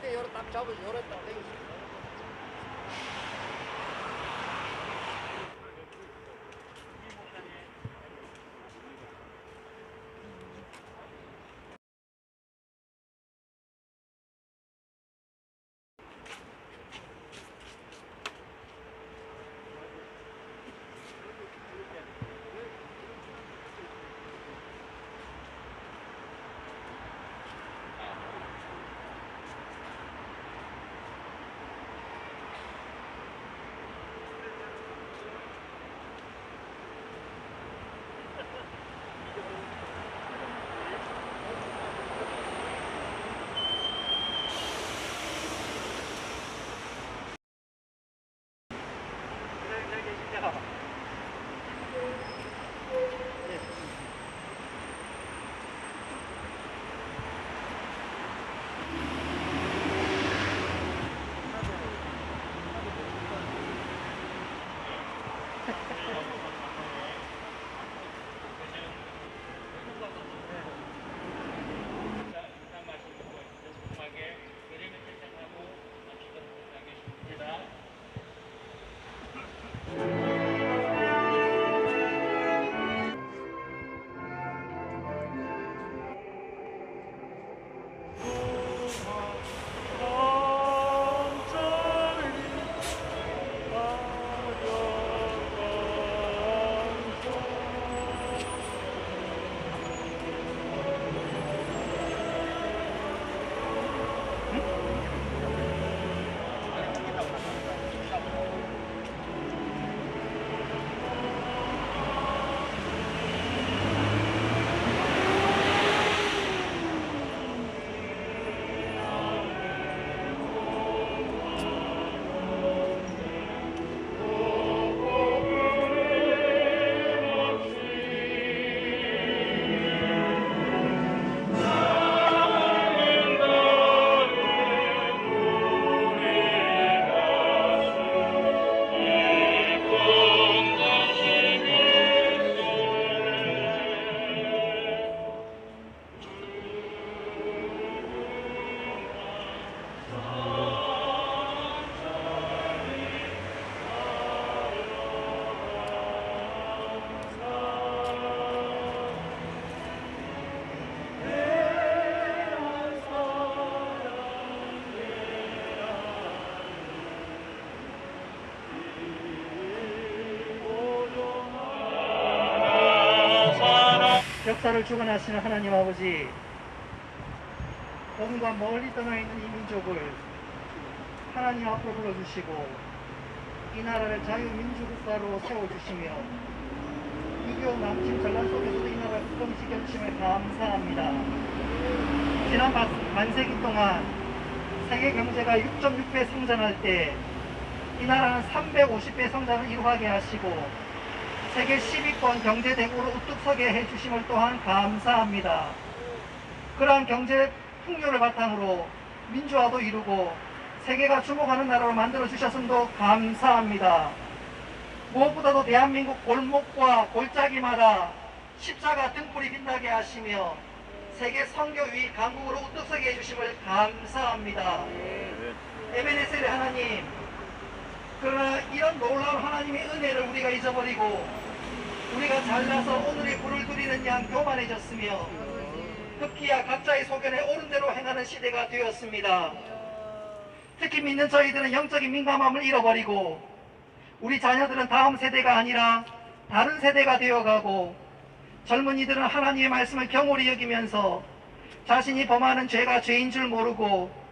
때 요래 딱 잡아서 요래 딱 대고. 역사를 주관하시는 하나님 아버지, 복음과 멀리 떠나 있는 이 민족을 하나님 앞으로 불러주시고 이 나라를 자유민주국가로 세워주시며 6.25 남침 전란 속에서도 이 나라를 굳건히 지켜주심을 감사합니다. 지난 반세기 동안 세계 경제가 6.6배 성장할 때 이 나라는 350배 성장을 이루하게 하시고 세계 10위권 경제대국으로 우뚝 서게 해주심을 또한 감사합니다. 그러한 경제 풍요를 바탕으로 민주화도 이루고 세계가 주목하는 나라로 만들어주셨음도 감사합니다. 무엇보다도 대한민국 골목과 골짜기마다 십자가 등불이 빛나게 하시며 세계 선교위 강국으로 우뚝 서게 해주심을 감사합니다. MNSL 하나님, 그러나 이런 놀라운 하나님의 은혜를 우리가 잊어버리고 우리가 잘나서 오늘의 불을 두리는 양 교만해졌으며 급기야 각자의 소견에 옳은 대로 행하는 시대가 되었습니다. 특히 믿는 저희들은 영적인 민감함을 잃어버리고 우리 자녀들은 다음 세대가 아니라 다른 세대가 되어가고 젊은이들은 하나님의 말씀을 경홀히 여기면서 자신이 범하는 죄가 죄인 줄 모르고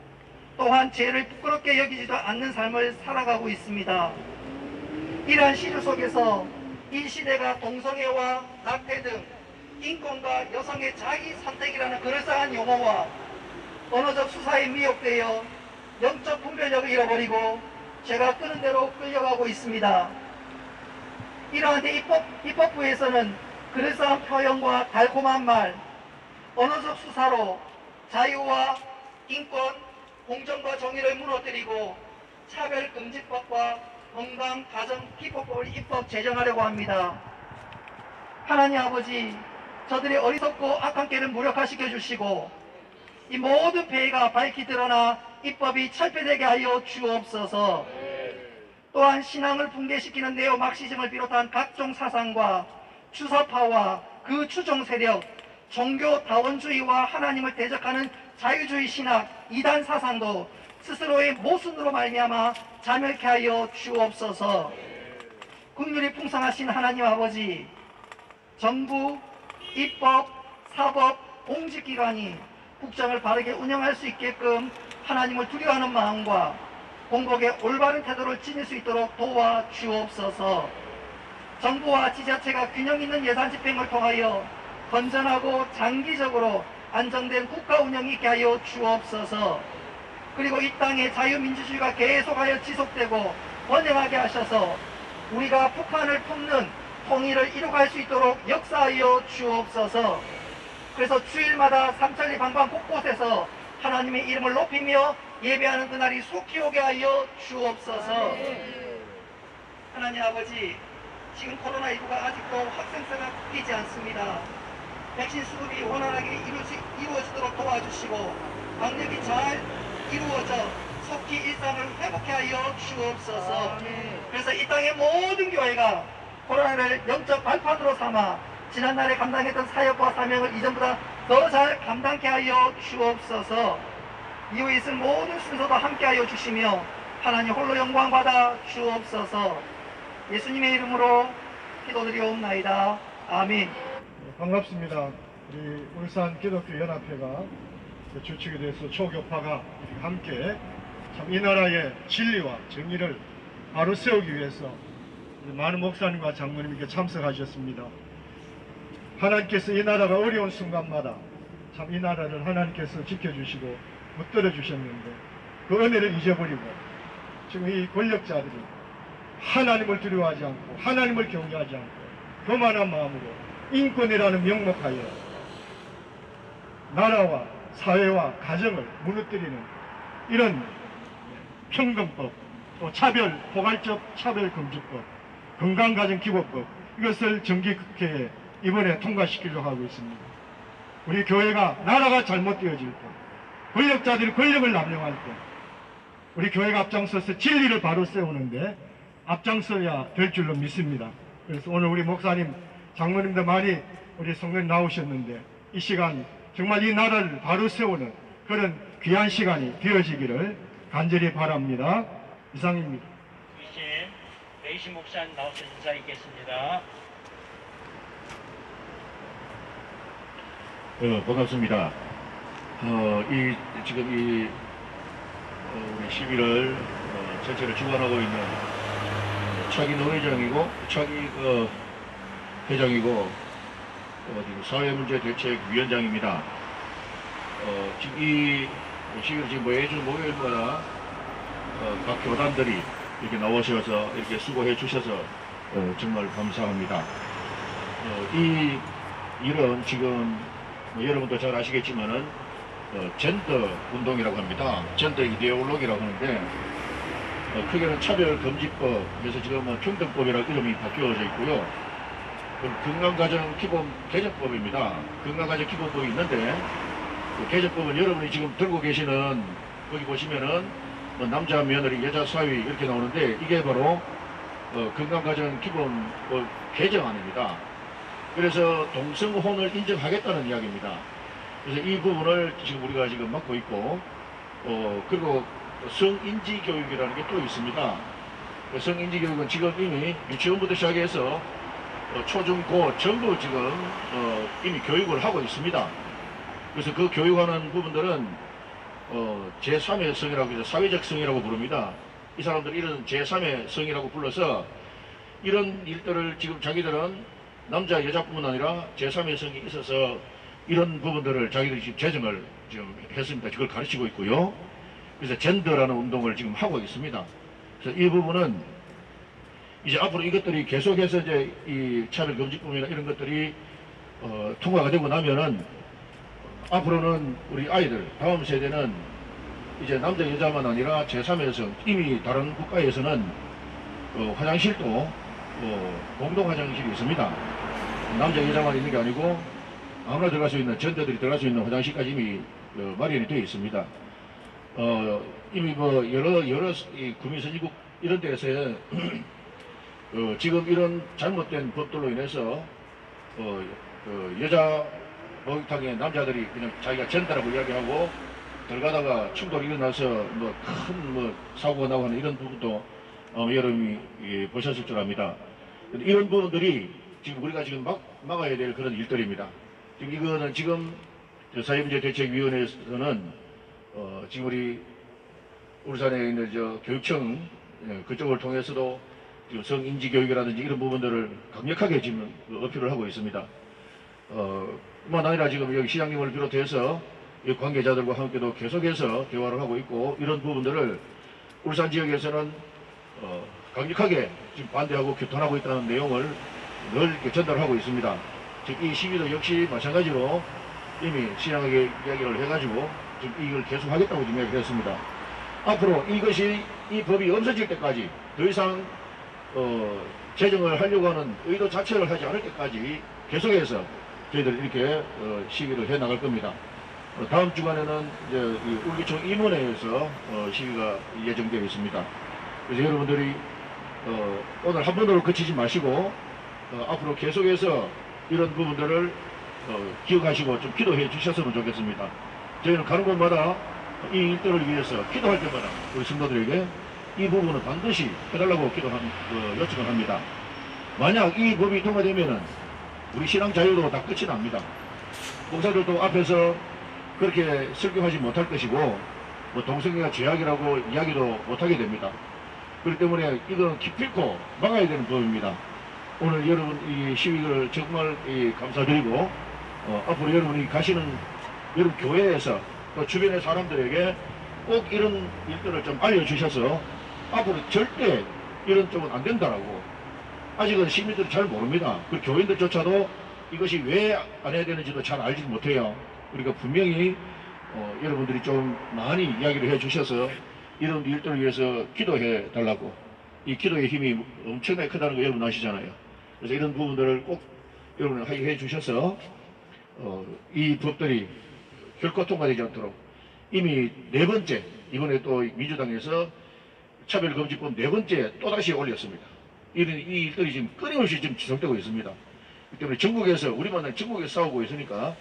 또한 죄를 부끄럽게 여기지도 않는 삶을 살아가고 있습니다. 이러한 시주 속에서 이 시대가 동성애와 낙태 등 인권과 여성의 자기 선택이라는 그럴싸한 용어와 언어적 수사에 미혹되어 영적 분별력을 잃어버리고 죄가 끄는 대로 끌려가고 있습니다. 이러한 입법부에서는 그럴싸한 표현과 달콤한 말, 언어적 수사로 자유와 인권, 공정과 정의를 무너뜨리고 차별금지법과 건강 가정 기법법을 입법 제정하려고 합니다. 하나님 아버지, 저들의 어리석고 악한 길을 무력화시켜 주시고 이 모든 폐해가 밝히 드러나 입법이 철폐되게 하여 주옵소서. 또한 신앙을 붕괴시키는 네오막시즘을 비롯한 각종 사상과 주사파와 그 추종 세력, 종교 다원주의와 하나님을 대적하는 자유주의 신학, 이단 사상도 스스로의 모순으로 말미암아 자멸케 하여 주옵소서. 긍휼이 풍성하신 하나님 아버지, 정부, 입법, 사법, 공직기관이 국정을 바르게 운영할 수 있게끔 하나님을 두려워하는 마음과 공복의 올바른 태도를 지닐 수 있도록 도와 주옵소서. 정부와 지자체가 균형 있는 예산 집행을 통하여 건전하고 장기적으로 안정된 국가 운영이 있게 하여 주옵소서. 그리고 이 땅의 자유민주주의가 계속하여 지속되고 번영하게 하셔서 우리가 북한을 품는 통일을 이루갈 수 있도록 역사하여 주옵소서. 그래서 주일마다 삼천리 방방 곳곳에서 하나님의 이름을 높이며 예배하는 그날이 속히 오게 하여 주옵소서. 하나님 아버지, 지금 코로나19가 아직도 확산세가 꺾이지 않습니다. 백신 수급이 원활하게 이루어지도록 도와주시고 방역이 잘 이루어져 속히 일상을 회복해 하여 주옵소서. 그래서 이 땅의 모든 교회가 코로나를 영적 발판으로 삼아 지난날에 감당했던 사역과 사명을 이전보다 더 잘 감당케 하여 주옵소서. 이후에 있을 모든 순서도 함께하여 주시며 하나님 홀로 영광 받아 주옵소서. 예수님의 이름으로 기도드리옵나이다. 아멘. 반갑습니다. 우리 울산 기독교 연합회가 주축이 돼서 초교파가 함께 참 이 나라의 진리와 정의를 바로 세우기 위해서 많은 목사님과 장로님께 참석하셨습니다. 하나님께서 이 나라가 어려운 순간마다 참 이 나라를 하나님께서 지켜주시고 붙들어 주셨는데 그 은혜를 잊어버리고 지금 이 권력자들이 하나님을 두려워하지 않고 하나님을 경외하지 않고 교만한 마음으로 인권이라는 명목하여 나라와 사회와 가정을 무너뜨리는 이런 평등법, 또 차별, 포괄적 차별금지법, 건강가정기본법, 이것을 정기국회에 이번에 통과시키려고 하고 있습니다. 우리 교회가 나라가 잘못되어질 때, 권력자들이 권력을 남용할 때 우리 교회가 앞장서서 진리를 바로 세우는데 앞장서야 될 줄로 믿습니다. 그래서 오늘 우리 목사님, 장로님도 많이 우리 성도님 나오셨는데 이 시간 정말 이 나라를 바로 세우는 그런 귀한 시간이 되어지기를 간절히 바랍니다. 이상입니다. 이제 레이시 목사님 나오셔서 인사 있겠습니다. 반갑습니다. 지금 우리 11월 전체를 주관하고 있는 차기 노회장이고 차기 회장이고 사회문제대책위원장입니다. 지금 이 11월 지금 매주 목요일마다 각 교단들이 이렇게 나오셔서 이렇게 수고해 주셔서 정말 감사합니다. 이 일은 지금 여러분도 잘 아시겠지만은 젠더 운동이라고 합니다. 젠더 이데올로기라고 하는데 크게는 차별금지법, 그래서 지금 평등법이라고 이름이 바뀌어져 있고요. 건강가정 기본 개정법입니다. 건강가정 기본법이 있는데 그 개정법은 여러분이 지금 들고 계시는 거기 보시면은 남자 며느리 여자 사위 이렇게 나오는데 이게 바로 건강가정 기본법 개정안입니다. 그래서 동성혼을 인정하겠다는 이야기입니다. 그래서 이 부분을 지금 우리가 지금 맡고 있고 그리고 성인지 교육이라는 게 또 있습니다. 성인지 교육은 지금 이미 유치원부터 시작해서 초중고 전부 지금 이미 교육을 하고 있습니다. 그래서 그 교육하는 부분들은 제3의 성이라고 해서 사회적 성이라고 부릅니다. 이 사람들 이런 제3의 성이라고 불러서 이런 일들을 지금 자기들은 남자 여자뿐만 아니라 제3의 성이 있어서 이런 부분들을 자기들이 지금 제정을 지금 했습니다. 그걸 가르치고 있고요. 그래서 젠더라는 운동을 지금 하고 있습니다. 그래서 이 부분은 이제 앞으로 이것들이 계속해서 이제 이 차별금지법이나 이런 것들이 통과가 되고 나면은 앞으로는 우리 아이들 다음 세대는 이제 남자 여자만 아니라 제3의 성, 이미 다른 국가에서는 화장실도 공동 화장실이 있습니다. 남자 여자만 있는 게 아니고 아무나 들어갈 수 있는 젠더들이 들어갈 수 있는 화장실까지 이미 마련이 되어 있습니다. 이미 뭐 여러 이 구민선진국 이런 데서 지금 이런 잘못된 법들로 인해서 여자 목욕탕에 남자들이 그냥 자기가 전다라고 이야기하고 들어가다가 충돌이 일어나서 뭐 큰 사고가 나고 하는 이런 부분도 여러분이 보셨을 줄 압니다. 이런 부분들이 지금 우리가 지금 막아야 될 그런 일들입니다. 지금 이거는 지금 사회문제대책위원회에서는 지금 우리 울산에 있는 교육청 그쪽을 통해서도 지금 성인지 교육이라든지 이런 부분들을 강력하게 지금 어필을 하고 있습니다. 뿐만 아니라 지금 여기 시장님을 비롯해서 이 관계자들과 함께도 계속해서 대화를 하고 있고 이런 부분들을 울산 지역에서는 강력하게 지금 반대하고 규탄하고 있다는 내용을 늘 이렇게 전달하고 있습니다. 즉 이 시위도 역시 마찬가지로 이미 신앙하게 이야기를 해가지고 지금 이걸 계속하겠다고 지금 이야기를 했습니다. 앞으로 이 법이 없어질 때까지 더 이상 제정을 하려고 하는 의도 자체를 하지 않을 때까지 계속해서 저희들 이렇게 시위를 해 나갈 겁니다. 다음 주간에는 이제 울기청 임원회에서 시위가 예정되어 있습니다. 그래서 여러분들이 오늘 한 번으로 그치지 마시고 앞으로 계속해서 이런 부분들을 기억하시고 좀 기도해 주셨으면 좋겠습니다. 저희는 가는 곳마다 이 일들을 위해서 기도할 때마다 우리 성도들에게 이 부분은 반드시 해달라고 요청을 합니다. 만약 이 법이 통과되면은 우리 신앙 자유도 다 끝이 납니다. 목사들도 앞에서 그렇게 설교하지 못할 것이고 뭐 동성애가 죄악이라고 이야기도 못하게 됩니다. 그렇기 때문에 이건 기필코 막아야 되는 법입니다. 오늘 여러분 이 시위를 정말 감사드리고 앞으로 여러분이 가시는 여러분 교회에서 또 주변의 사람들에게 꼭 이런 일들을 좀 알려주셔서 앞으로 절대 이런 쪽은 안 된다라고 아직은 시민들이 잘 모릅니다. 그 교인들조차도 이것이 왜 안 해야 되는지도 잘 알지 못해요. 그러니까 분명히 여러분들이 좀 많이 이야기를 해주셔서 이런 일들을 위해서 기도해 달라고 이 기도의 힘이 엄청나게 크다는 거 여러분 아시잖아요. 그래서 이런 부분들을 꼭 여러분 해 주셔서 이 법들이 결코 통과되지 않도록 이미 4번째 이번에 또 민주당에서 차별금지법 4번째 또다시 올렸습니다. 이 일들이 지금 끊임없이 지금 지속되고 있습니다. 그렇기 때문에 전국에서 우리만 전국에서 싸우고 있으니까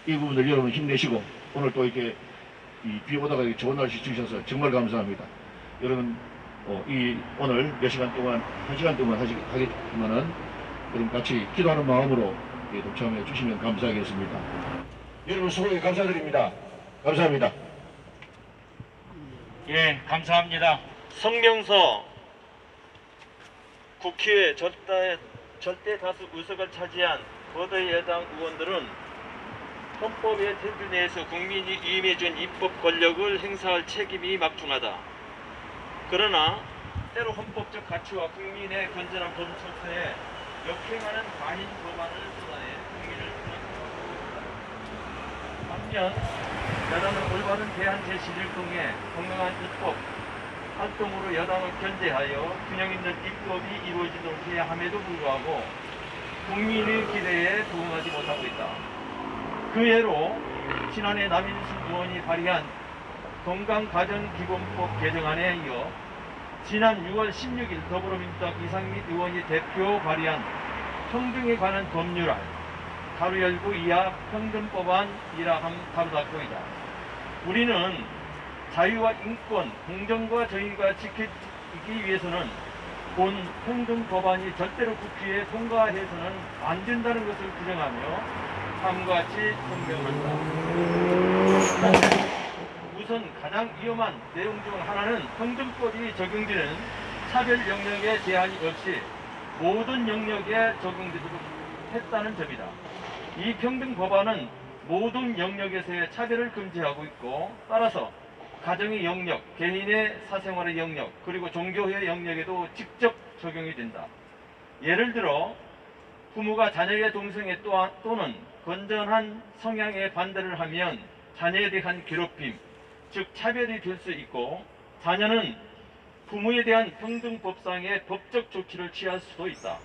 이 부분들 여러분 힘내시고 오늘 또 이렇게 비 오다가 좋은 날씨 주셔서 정말 감사합니다. 여러분 오늘 몇 시간 동안 1시간 동안 하겠지만은 여러분 같이 기도하는 마음으로 동참해 주시면 감사하겠습니다. 여러분 수고에 감사드립니다. 감사합니다. 예, 감사합니다. 성명서 국회 절대 다수 의석을 차지한 거대 여당 의원들은 헌법의 텐트 내에서 국민이 임해준 입법 권력을 행사할 책임이 막중하다. 그러나 때로 헌법적 가치와 국민의 건전한 법처에 역행하는 과잉 법안을 쏟아내 국민을 불안하다. 반면 여당은 올바른 대안 제시를 통해 건강한 입법 활동으로 여당을 견제하여 균형 있는 입법이 이루어지도록 해야 함에도 불구하고 국민의 기대에 부응하지 못하고 있다. 그 예로 지난해 남인순 의원이 발의한 건강가정기본법 개정안에 이어 지난 6월 16일 더불어민주당 이상민 의원이 대표 발의한 평등에 관한 법률안 가로열고 이하 평등법안이라 함 가로닫고이다. 우리는 자유와 인권, 공정과 정의가 지켜지기 위해서는 본 평등법안이 절대로 국회에 통과해서는 안 된다는 것을 규정하며 다음과 같이 성명한다. 우선 가장 위험한 내용 중 하나는 평등법이 적용되는 차별 영역에 제한이 없이 모든 영역에 적용되도록 했다는 점이다. 이 평등법안은 모든 영역에서의 차별을 금지하고 있고 따라서 가정의 영역, 개인의 사생활의 영역, 그리고 종교의 영역에도 직접 적용이 된다. 예를 들어 부모가 자녀의 동성애 또는 건전한 성향에 반대를 하면 자녀에 대한 괴롭힘, 즉 차별이 될 수 있고 자녀는 부모에 대한 평등법상의 법적 조치를 취할 수도 있다.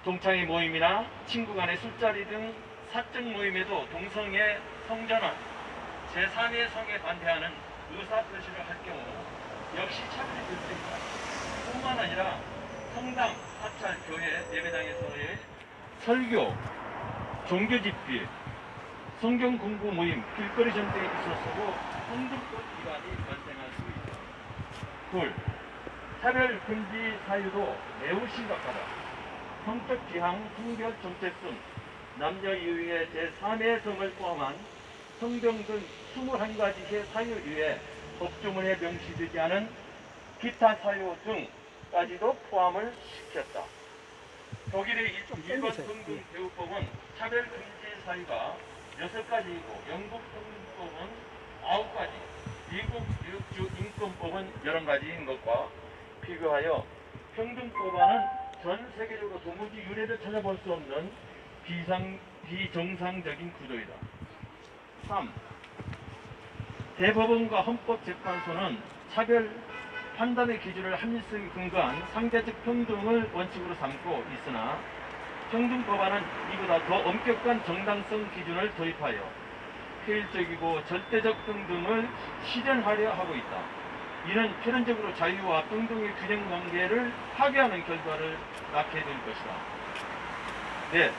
동창회 모임이나 친구 간의 술자리 등 사적 모임에도 동성애, 성전환, 제3의 성에 반대하는 의사표시를 할 경우 역시 차별이 될 수 있다. 뿐만 아니라 성당, 사찰, 교회, 예배당에서의 설교, 종교집회, 성경 공부 모임, 길거리 전쟁에 있어서도 성등법 위반이 발생할 수 있다. 둘, 차별 금지 사유도 매우 심각하다. 성적 지향, 성별 정체성, 남녀 이유의 제3의 성을 포함한 성병 등 21가지의 사유 이외에 법조문에 명시되지 않은 기타 사유 등까지도 포함을 시켰다. 독일의 일본 성등배우법은 차별 금지 사유가 6가지이고 영국 성등법은 9가지, 미국 유주 인권법은 11가지인 것과 비교하여 평등법안은 전 세계적으로 도무지 유례를 찾아볼 수 없는 비정상적인 구조이다. 3. 대법원과 헌법재판소는 차별 판단의 기준을 합리성에 근거한 상대적 평등을 원칙으로 삼고 있으나 평등법안은 이보다 더 엄격한 정당성 기준을 도입하여 효율적이고 절대적 평등을 실현하려 하고 있다. 이는 필연적으로 자유와 평등의 균형 관계를 파괴하는 결과를 낳게 될 것이다. 네.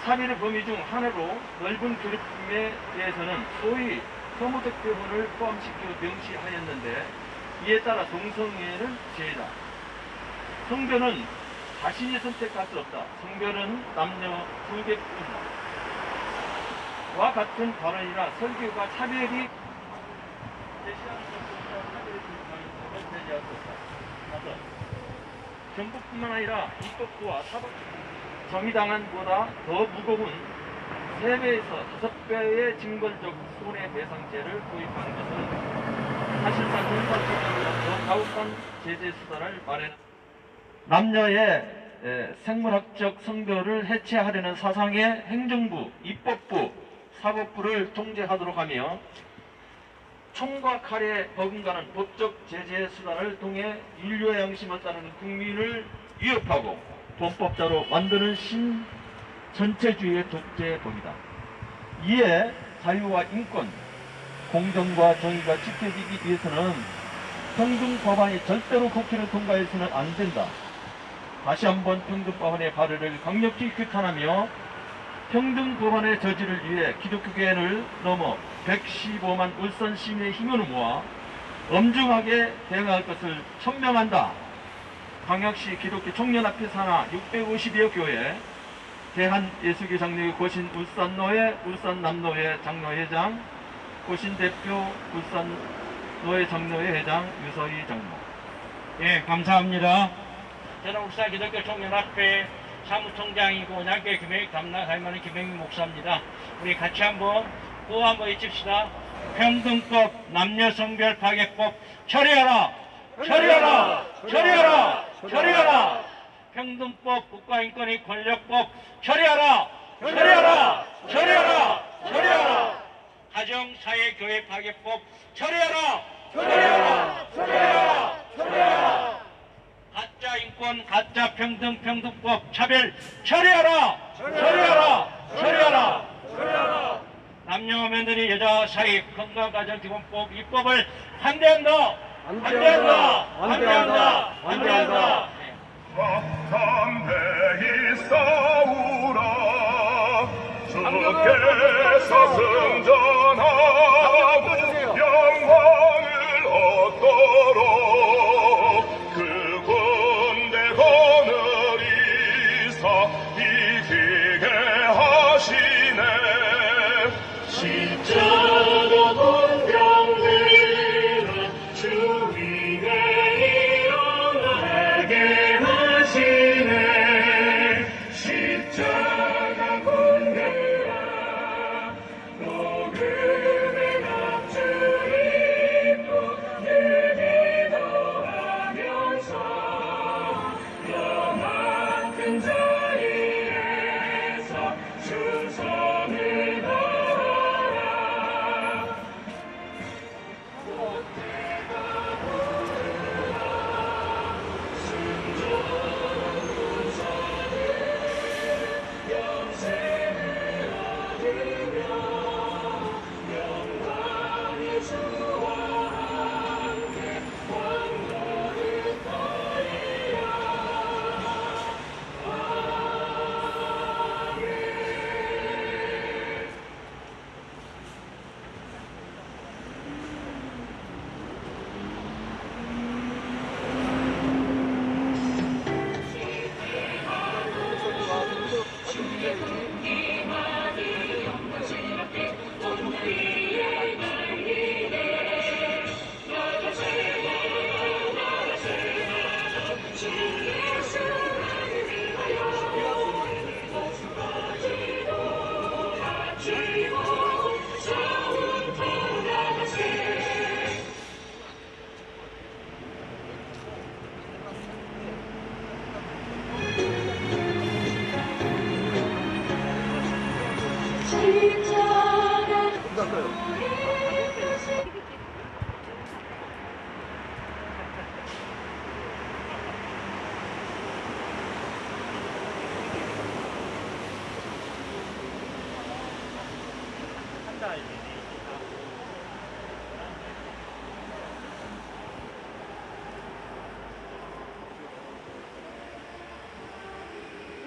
차별의 범위 중 하나로 넓은 괴롭힘에 대해서는 소위 소모적 배분을 포함시켜 명시하였는데 이에 따라 동성애는 죄다. 성별은 자신이 선택할 수 없다. 성별은 남녀 두 개뿐이다. 와 같은 발언이라 설교가 차별이 제시하는 것보다 차별의 가능성을 제시할 수 없다. 5. 정법뿐만 아니라 입법부와 사법 정의당한보다 더 무거운 3배에서 5배의 징벌적 손해배상제를 도입하는 것은 사실상 형사처벌보다 더 가혹한 제재 수단을 마련한다. 남녀의 생물학적 성별을 해체하려는 사상의 행정부, 입법부, 사법부를 통제하도록 하며 총과 칼에 버금가는 법적 제재 수단을 통해 인류의 양심을 따르는 국민을 위협하고 범법자로 만드는 신전체주의의 독재범이다. 이에 자유와 인권, 공정과 정의가 지켜지기 위해서는 평등법안이 절대로 국회를 통과해서는 안 된다. 다시 한번 평등법안의 발의를 강력히 규탄하며 평등법안의 저지를 위해 기독교계를 넘어 115만 울산 시민의 힘을 모아 엄중하게 대응할 것을 천명한다. 광역시 기독교 청년합회 산하 650여 교회, 대한예수교 장로회 고신 울산노회, 울산남노회 장로회장, 고신 대표 울산노회 장로회 회장 유서희 장로. 예, 감사합니다. 저는 울산 기독교 청년합회 사무총장이고 양계 김행 담당 사임하는 김행민 목사입니다. 우리 같이 한번 구호 한번 외칩시다. 평등법, 남녀성별 파괴법 처리하라! 처리하라! 처리하라! 처리하라! 평등법, 국가인권위 권력법 처리하라! 처리하라! 처리하라! 처리하라! 가정, 사회, 교회 파괴법 처리하라! 처리하라! 처리하라! 처리하라! 가짜 인권, 가짜 평등, 평등법 차별 처리하라! 처리하라! 처리하라! 처리하라! 남녀 며느리 여자 사이 건강가정기본법 입법을 반대한다! 반대한다! 반대한다! 반대한다! 담대히 싸우라 주께서 승전하고 영광을 얻도록 그 군대 거느리사 이기게 하시네. 십자가 군병들은 주 위에 일어나게 하시네. 십자가 군대라 녹음의 납주 입고 기도하면서 영화 큰 자리에서 충성을 다하라. 못내가 부르라 순종한 군사들 영생을 얻으며 영광의 주와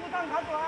우산 가져와.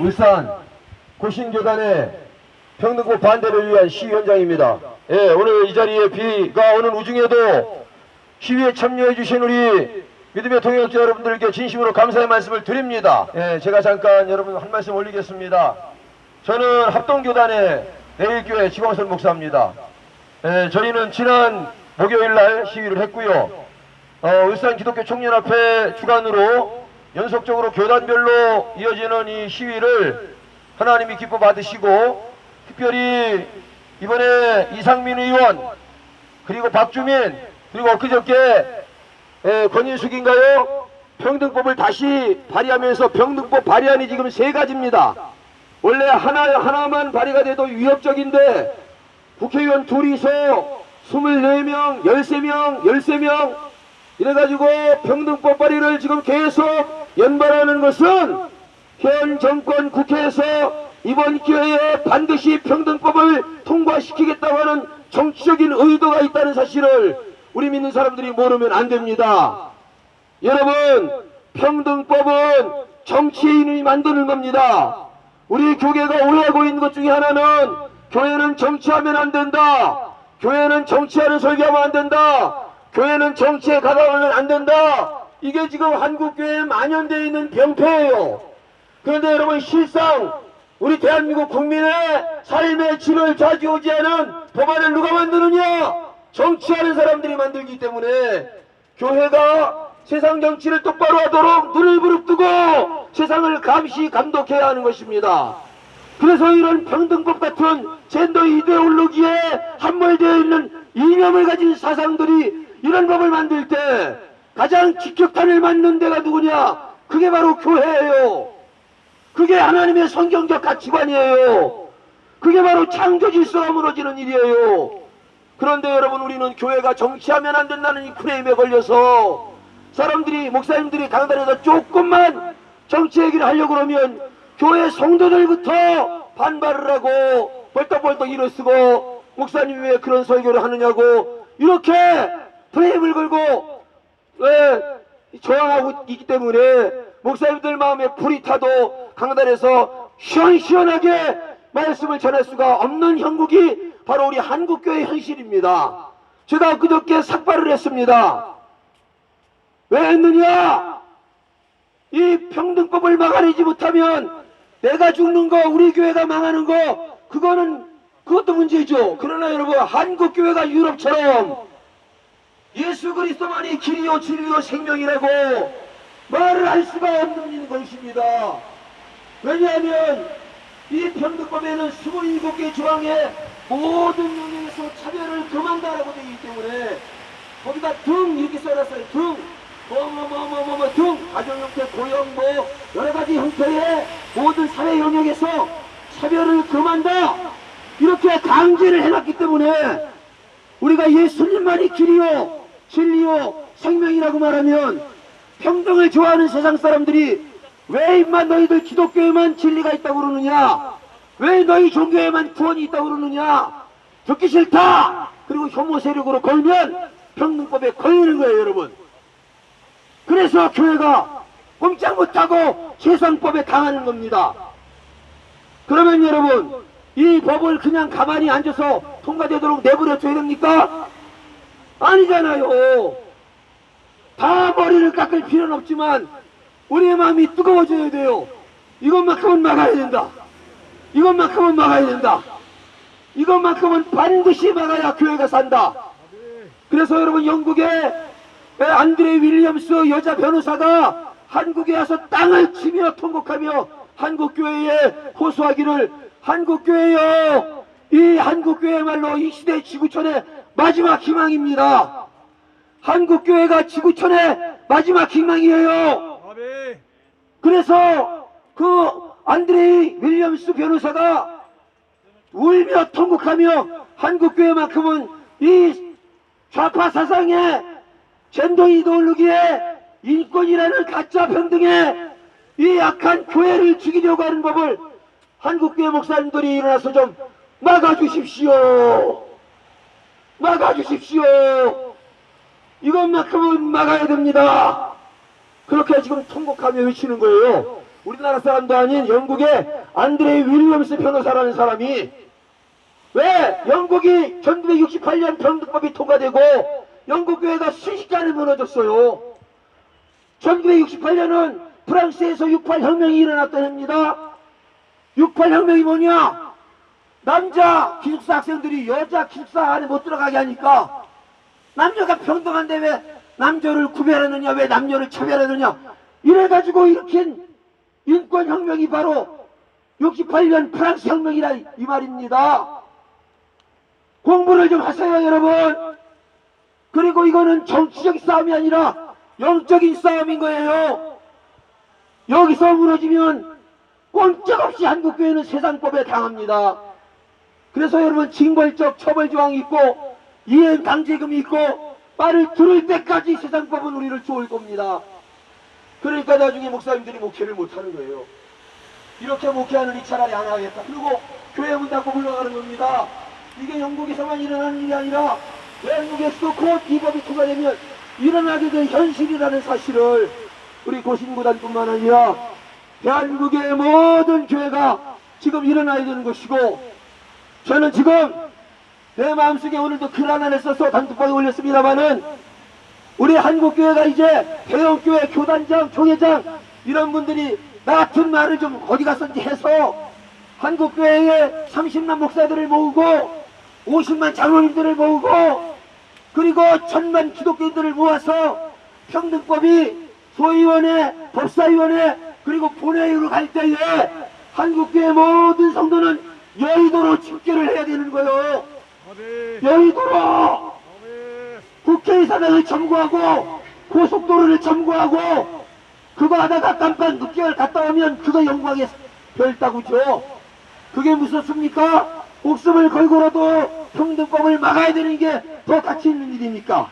울산 고신교단의 평등법 반대를 위한 시위 현장입니다. 예, 오늘 이 자리에 비가 오는 우중에도 시위에 참여해 주신 우리 믿음의 동역자 여러분들께 진심으로 감사의 말씀을 드립니다. 예, 제가 잠깐 여러분 한 말씀 올리겠습니다. 저는 합동교단의 내일교회 지광선 목사입니다. 예, 저희는 지난 목요일날 시위를 했고요. 울산 기독교 청년합회 주관으로 연속적으로 교단별로 이어지는 이 시위를 하나님이 기뻐 받으시고, 특별히 이번에 이상민 의원 그리고 박주민 그리고 엊그저께 권인숙인가요? 평등법을 다시 발의하면서 평등법 발의안이 지금 3가지입니다. 원래 하나만 발의가 돼도 위협적인데 국회의원 둘이서 24명, 13명 이래가지고 평등법 발의를 지금 계속 연발하는 것은 현 정권 국회에서 이번 기회에 반드시 평등법을 통과시키겠다고 하는 정치적인 의도가 있다는 사실을 우리 믿는 사람들이 모르면 안 됩니다. 여러분, 평등법은 정치인이 만드는 겁니다. 우리 교계가 오해하고 있는 것 중에 하나는 교회는 정치하면 안 된다, 교회는 정치하는 설교하면 안 된다, 교회는 정치에 가담하면 안 된다. 이게 지금 한국교회에 만연되어 있는 병폐예요. 그런데 여러분, 실상 우리 대한민국 국민의 삶의 질을 좌지우지하는 법안을 누가 만드느냐? 정치하는 사람들이 만들기 때문에 교회가 세상 정치를 똑바로 하도록 눈을 부릅뜨고 세상을 감시 감독해야 하는 것입니다. 그래서 이런 평등법 같은 젠더 이데올로기에 함몰되어 있는 이념을 가진 사상들이 이런 법을 만들 때 가장 직격탄을 맞는 데가 누구냐? 그게 바로 교회예요. 그게 하나님의 성경적 가치관이에요. 그게 바로 창조 질서가 무너지는 일이에요. 그런데 여러분, 우리는 교회가 정치하면 안 된다는 이 프레임에 걸려서 사람들이, 목사님들이 강단에서 조금만 정치 얘기를 하려고 그러면 교회 성도들부터 반발을 하고 벌떡벌떡 일어서고 목사님이 왜 그런 설교를 하느냐고 이렇게 프레임을 걸고 저항하고 있기 때문에 목사님들 마음에 불이 타도 강단에서 시원시원하게 말씀을 전할 수가 없는 형국이 바로 우리 한국교회의 현실입니다. 제가 그저께 삭발을 했습니다. 왜 했느냐? 이 평등법을 막아내지 못하면 내가 죽는 거, 우리 교회가 망하는 거, 그것도 문제죠. 그러나 여러분, 한국교회가 유럽처럼 예수 그리스도만이 길이요 진리요 생명이라고 말을 할 수가 없는 것입니다. 왜냐하면 이 평등법에는 27개 조항에 모든 영역에서 차별을 금한다라고 되어 있기 때문에 거기다 등 이렇게 써놨어요. 등 등 가정 형태, 고용 여러 가지 형태의 모든 사회 영역에서 차별을 금한다 이렇게 강제를 해놨기 때문에 우리가 예수님만이 길이요 진리요 생명이라고 말하면 평등을 좋아하는 세상 사람들이 왜 임마 너희들 기독교에만 진리가 있다고 그러느냐, 왜 너희 종교에만 구원이 있다고 그러느냐, 듣기 싫다. 그리고 혐오 세력으로 걸면 평등법에 걸리는 거예요, 여러분. 그래서 교회가 꼼짝 못하고 세상법에 당하는 겁니다. 그러면 여러분, 이 법을 그냥 가만히 앉아서 통과되도록 내버려둬야 됩니까? 아니잖아요. 다 머리를 깎을 필요는 없지만 우리의 마음이 뜨거워져야 돼요. 이것만큼은 막아야 된다. 이것만큼은 막아야 된다. 이것만큼은 반드시 막아야 교회가 산다. 그래서 여러분, 영국의 안드레 윌리엄스 여자 변호사가 한국에 와서 땅을 치며 통곡하며 한국교회에 호소하기를, 한국교회여, 이 한국교회야말로 이 시대 지구촌의 마지막 희망입니다. 한국교회가 지구촌의 마지막 희망이에요. 그래서 그 안드레 윌리엄스 변호사가 울며 통곡하며 한국교회만큼은 이 좌파 사상의 젠더 이데올로기의 인권이라는 가짜 평등에 이 악한 교회를 죽이려고 하는 법을 한국교회 목사님들이 일어나서 좀 막아주십시오. 막아주십시오. 이것만큼은 막아야 됩니다. 그렇게 지금 통곡하며 외치는 거예요. 우리나라 사람도 아닌 영국의 안드레 윌리엄스 변호사라는 사람이 왜 영국이 1968년 평등법이 통과되고 영국교회가 순식간에 무너졌어요. 1968년은 프랑스에서 68혁명이 일어났던 해입니다. 68혁명이 뭐냐? 남자 기숙사 학생들이 여자 기숙사 안에 못 들어가게 하니까 남녀가 평등한데 왜 남녀를 구별하느냐, 왜 남녀를 차별하느냐, 이래가지고 일으킨 인권혁명이 바로 68년 프랑스 혁명이라 이 말입니다. 공부를 좀 하세요, 여러분. 그리고 이거는 정치적인 싸움이 아니라 영적인 싸움인 거예요. 여기서 무너지면 꼼짝없이 한국교회는 세상법에 당합니다. 그래서 여러분, 징벌적 처벌조항이 있고 이행 강제금이 있고 말을 들을 때까지 세상법은 우리를 좋을 겁니다. 그러니까 나중에 목사님들이 목회를 못하는 거예요. 이렇게 목회하느니 차라리 안 하겠다. 그리고 교회 문 닫고 물러가는 겁니다. 이게 영국에서만 일어나는 일이 아니라 영국에서도 곧 이 법이 통과되면 일어나게 될 현실이라는 사실을 우리 고신구단뿐만 아니라 대한민국의 모든 교회가 지금 일어나야 되는 것이고, 저는 지금 내 마음속에 오늘도 글 하나를 써서 단톡방에 올렸습니다마는 우리 한국교회가 이제 대형교회 교단장, 총회장 이런 분들이 나 같은 말을 좀 어디 갔었는지 해서 한국교회에 30만 목사들을 모으고 50만 장로님들을 모으고 그리고 1000만 기독교인들을 모아서 평등법이 소위원회, 법사위원회 그리고 본회의로 갈 때에 한국교회 모든 성도는 여의도로 집결을 해야 되는 거예요. 여의도로 국회의사당을 점거하고 고속도로를 점거하고 그거 하다가 깜빡 6개월 갔다 오면 그거 영광의 별따구죠. 그게 무섭습니까? 목숨을 걸고라도 평등법을 막아야 되는 게 더 가치 있는 일입니까?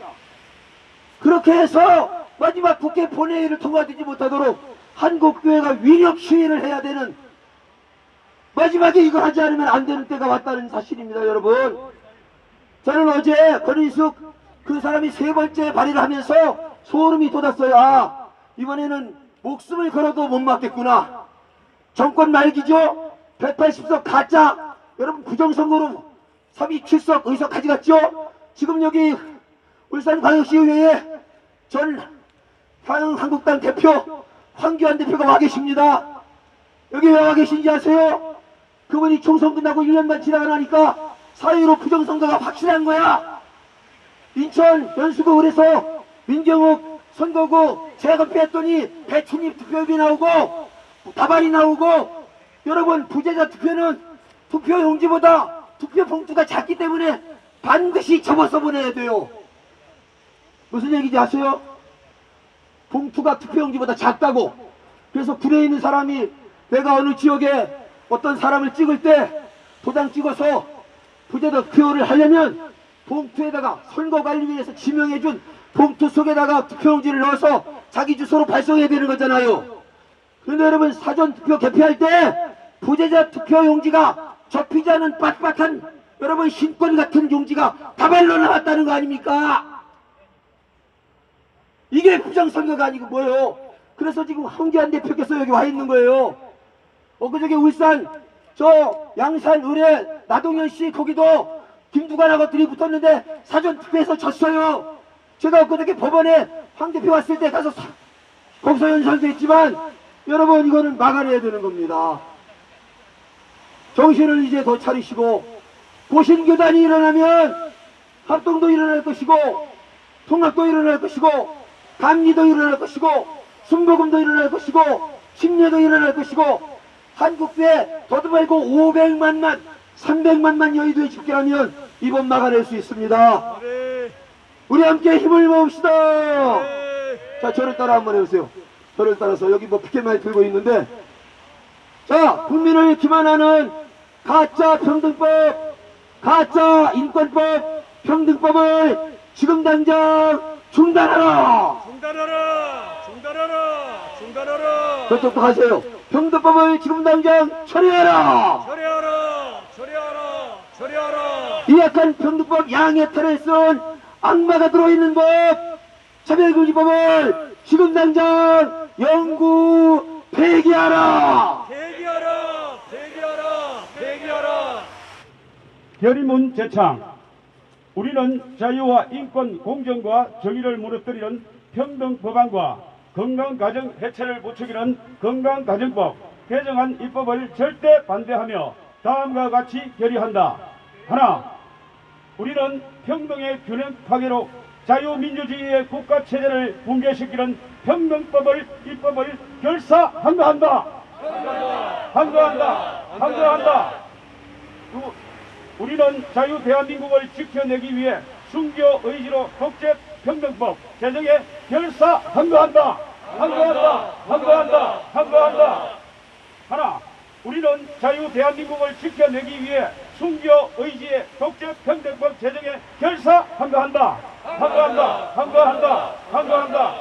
그렇게 해서 마지막 국회 본회의를 통과되지 못하도록 한국교회가 위력 시위를 해야 되는, 마지막에 이걸 하지 않으면 안 되는 때가 왔다는 사실입니다. 여러분, 저는 어제 권인숙 그 사람이 3번째 발의를 하면서 소름이 돋았어요. 아, 이번에는 목숨을 걸어도 못 막겠구나. 정권 말기죠. 180석 가짜, 여러분 부정선거로 37석 의석 가져갔죠. 지금 여기 울산광역시의회에 전 한국당 대표 황교안 대표가 와 계십니다. 여기 왜 와 계신지 아세요? 그분이 총선 끝나고 1년만 지나가 나니까 사회로 부정선거가 확실한 거야. 인천 연수구을에서 민경욱 선거구 재검표했더니 배추잎 투표율이 나오고 다발이 나오고, 여러분 부재자 투표는 투표용지보다 투표 봉투가 작기 때문에 반드시 접어서 보내야 돼요. 무슨 얘기인지 아세요? 봉투가 투표용지보다 작다고. 그래서 굴에 있는 사람이 내가 어느 지역에 어떤 사람을 찍을 때 도장 찍어서 부재자 투표를 하려면 봉투에다가 선거관리위에서 지명해준 봉투 속에다가 투표용지를 넣어서 자기 주소로 발송해야 되는 거잖아요. 그런데 여러분, 사전투표 개표할 때 부재자 투표용지가 접히지 않은 빳빳한, 여러분 신권 같은 용지가 다발로 나왔다는 거 아닙니까? 이게 부정선거가 아니고 뭐예요? 그래서 지금 황교안 대표께서 여기 와 있는 거예요. 엊그저께 울산 저 양산 의뢰 나동현 씨 거기도 김두관하고 들이붙었는데 사전투표에서 졌어요. 제가 엊그저께 법원에 황 대표 왔을 때 가서 거기서 연설도 했지만, 여러분 이거는 막아내야 되는 겁니다. 정신을 이제 더 차리시고, 보신교단이 일어나면 합동도 일어날 것이고, 통합도 일어날 것이고, 감리도 일어날 것이고, 순복음도 일어날 것이고, 침례도 일어날 것이고, 한국교회 더듬말고 500만만 300만만 여의도에 집결하면 이번 막아낼 수 있습니다. 우리 함께 힘을 모읍시다. 자, 저를 따라 한번 해보세요. 저를 따라서. 여기 뭐 피켓 많이 들고 있는데, 자, 국민을 기만하는 가짜 평등법, 가짜 인권법, 평등법을 지금 당장 중단하라. 중단하라! 중단하라! 중단하라! 저쪽도 가세요. 평등법을 지금 당장 처리하라. 처리하라! 처리하라! 처리하라! 이 약한 평등법 양해탈에 쓴 악마가 들어있는 법, 차별금지법을 지금 당장 영구 폐기하라. 대기하라! 대기하라! 대기하라! 결의문 제창. 우리는 자유와 인권, 공정과 정의를 무너뜨리는 평등법안과 건강가정 해체를 부추기는 건강가정법 개정안 입법을 절대 반대하며 다음과 같이 결의한다. 하나, 우리는 평등의 균형 파괴로 자유민주주의의 국가체제를 붕괴시키는 평등법을 입법을 결사한다한다. 한거한다. 한거한다. 우리는 자유 대한민국을 지켜내기 위해 순교 의지로 국제평등법 제정에 결사한거한다. 한거한다. 한거한다. 한거한다. 하나, 우리는 자유 대한민국을 지켜내기 위해 순교 의지의 국제평등법 제정에 결사한거한다. 한거한다. 한거한다. 한거한다.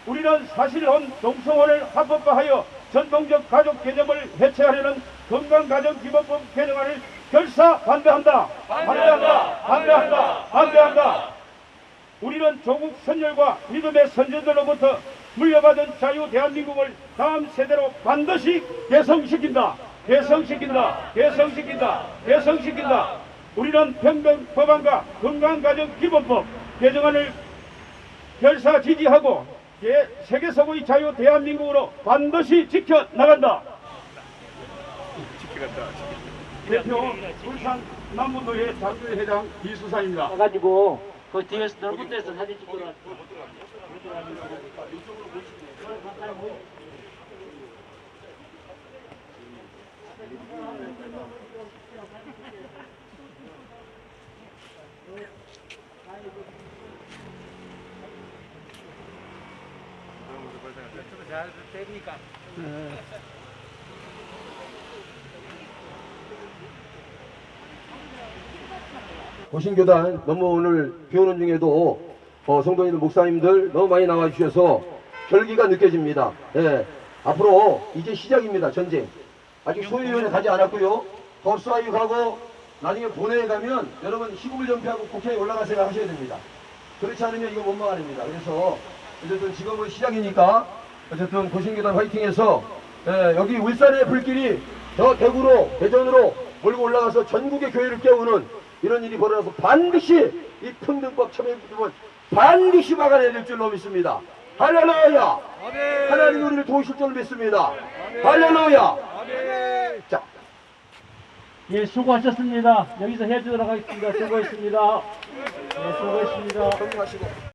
우리는 사실혼 동성혼을 합법화하여 전통적 가족 개념을 해체하려는 건강가정기본법 개정안을 결사 반대한다. 반대한다. 반대한다. 반대한다. 우리는 조국 선열과 믿음의 선조들로부터 물려받은 자유 대한민국을 다음 세대로 반드시 개성시킨다. 개성시킨다. 개성시킨다. 개성시킨다. 우리는 평등법안과 건강가정기본법 개정안을 결사 지지하고 세계서구의 자유 대한민국으로 반드시 지켜나간다. 대표 울산 남부노회 장로회장 이수산입니다. 가지고 그 뒤에서 넓은 데서 사진 찍고 잘 됩니까? 도신교단 너무 오늘 비 오는 중에도 성도님들 목사님들 너무 많이 나와 주셔서 결기가 느껴집니다. 예. 앞으로 이제 시작입니다. 전쟁. 아직 소위원회 가지 않았고요. 법사위 가고 나중에 본회에 가면 여러분 시국을 전폐하고 국회에 올라갈 생각 하셔야 됩니다. 그렇지 않으면 이거 못 막아냅니다. 그래서 어쨌든 지금은 시작이니까 어쨌든 도신교단 화이팅해서 여기 울산의 불길이 저 대구로 대전으로 몰고 올라가서 전국의 교회를 깨우는 이런 일이 벌어져서 반드시 이 평등법 참여법은 반드시 막아내야 될 줄로 믿습니다. 할렐루야! 하나님 우리를 도우실 줄 믿습니다. 할렐루야! 자. 예, 수고하셨습니다. 여기서 해주도록 하겠습니다. 수고했습니다. 네, 수고했습니다. 정리하시고.